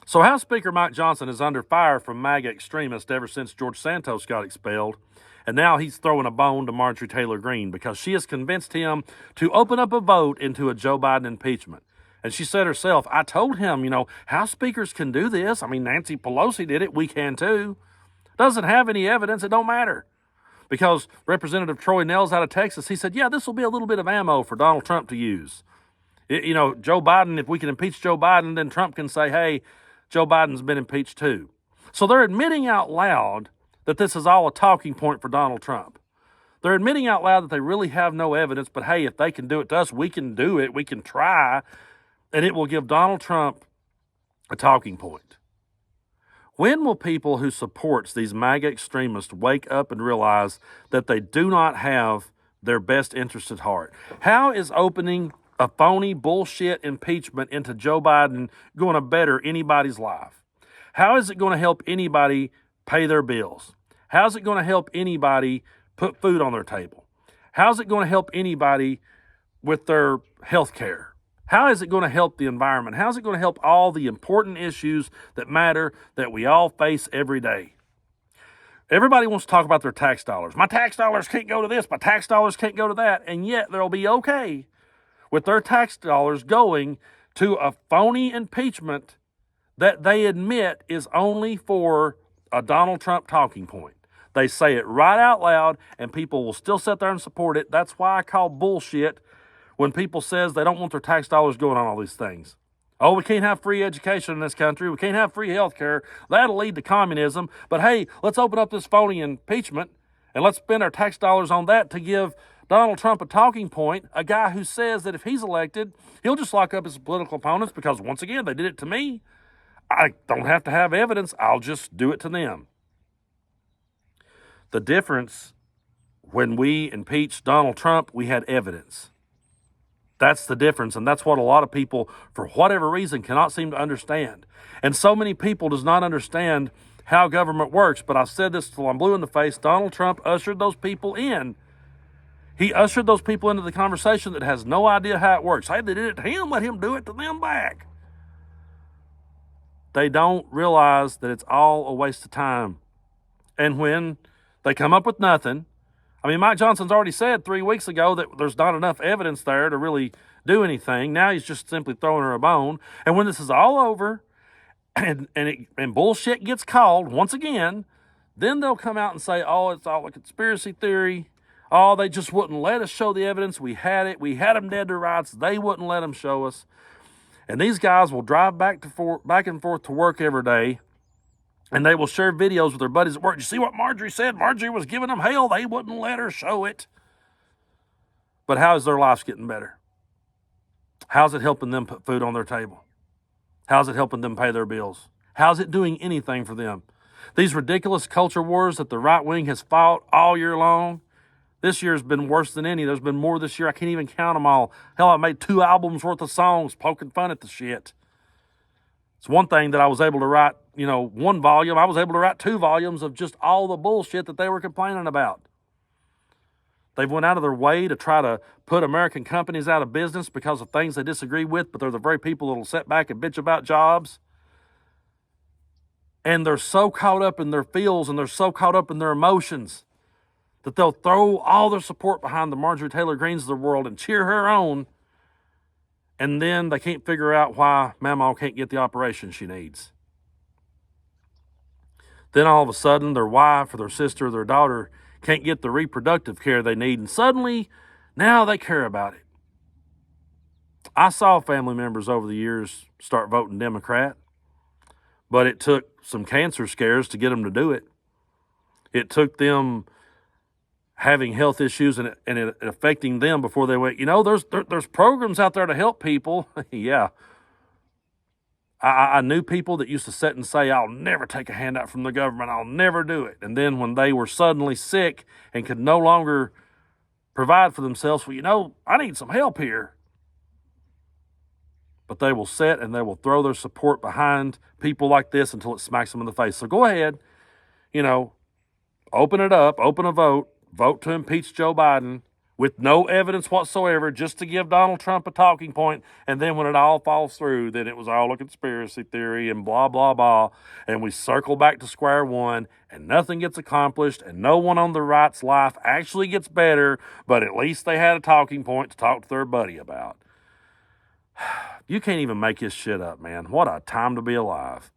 So House Speaker Mike Johnson is under fire from MAGA extremists ever since George Santos got expelled. And now he's throwing a bone to Marjorie Taylor Greene because she has convinced him to open up a vote into a Joe Biden impeachment. And she said herself, I told him, House speakers can do this. I mean, Nancy Pelosi did it. We can too. Doesn't have any evidence. It don't matter. Because Representative Troy Nehls out of Texas, he said, yeah, this will be a little bit of ammo for Donald Trump to use. Joe Biden, if we can impeach Joe Biden, then Trump can say, hey, Joe Biden's been impeached too. So they're admitting out loud that this is all a talking point for Donald Trump. They're admitting out loud that they really have no evidence, but hey, if they can do it to us, we can do it. We can try, and it will give Donald Trump a talking point. When will people who supports these MAGA extremists wake up and realize that they do not have their best interest at heart? How is opening a phony bullshit impeachment into Joe Biden going to better anybody's life? How is it going to help anybody pay their bills? How's it going to help anybody put food on their table? How's it going to help anybody with their health care? How is it going to help the environment? How's it going to help all the important issues that matter that we all face every day? Everybody wants to talk about their tax dollars. My tax dollars can't go to this. My tax dollars can't go to that. And yet they'll be okay with their tax dollars going to a phony impeachment that they admit is only for a Donald Trump talking point. They say it right out loud, and people will still sit there and support it. That's why I call bullshit when people says they don't want their tax dollars going on all these things. Oh, we can't have free education in this country. We can't have free health care. That'll lead to communism. But hey, let's open up this phony impeachment, and let's spend our tax dollars on that to give Donald Trump a talking point, a guy who says that if he's elected, he'll just lock up his political opponents because, once again, they did it to me. I don't have to have evidence. I'll just do it to them. The difference, when we impeached Donald Trump, we had evidence. That's the difference, and that's what a lot of people, for whatever reason, cannot seem to understand. And so many people does not understand how government works. But I've said this till I'm blue in the face. Donald Trump ushered those people in. He ushered those people into the conversation that has no idea how it works. Hey, they did it to him, let him do it to them back. They don't realize that it's all a waste of time. And when they come up with nothing, Mike Johnson's already said 3 weeks ago that there's not enough evidence there to really do anything. Now he's just simply throwing her a bone. And when this is all over and bullshit gets called once again, then they'll come out and say, oh, it's all a conspiracy theory. Oh, they just wouldn't let us show the evidence. We had it. We had them dead to rights. They wouldn't let them show us. And these guys will drive back and forth to work every day, and they will share videos with their buddies at work. You see what Marjorie said? Marjorie was giving them hell. They wouldn't let her show it. But how is their lives getting better? How's it helping them put food on their table? How's it helping them pay their bills? How's it doing anything for them? These ridiculous culture wars that the right wing has fought all year long, this year has been worse than any. There's been more this year. I can't even count them all. Hell, I made 2 albums worth of songs poking fun at the shit. It's one thing that I was able to write, 1 volume. I was able to write 2 volumes of just all the bullshit that they were complaining about. They've went out of their way to try to put American companies out of business because of things they disagree with, but they're the very people that will sit back and bitch about jobs. And they're so caught up in their feels and they're so caught up in their emotions that they'll throw all their support behind the Marjorie Taylor Greenes of the world and cheer her on. And then they can't figure out why Mama can't get the operation she needs. Then all of a sudden, their wife or their sister or their daughter can't get the reproductive care they need. And suddenly, now they care about it. I saw family members over the years start voting Democrat. But it took some cancer scares to get them to do it. It took them having health issues and it affecting them before they went, there's programs out there to help people. Yeah. I knew people that used to sit and say, I'll never take a handout from the government. I'll never do it. And then when they were suddenly sick and could no longer provide for themselves, I need some help here. But they will sit and they will throw their support behind people like this until it smacks them in the face. So go ahead, open it up, open a vote to impeach Joe Biden. with no evidence whatsoever, just to give Donald Trump a talking point. And then when it all falls through, then it was all a conspiracy theory and blah, blah, blah. And we circle back to square one, and nothing gets accomplished, and no one on the right's life actually gets better, but at least they had a talking point to talk to their buddy about. You can't even make this shit up, man. What a time to be alive.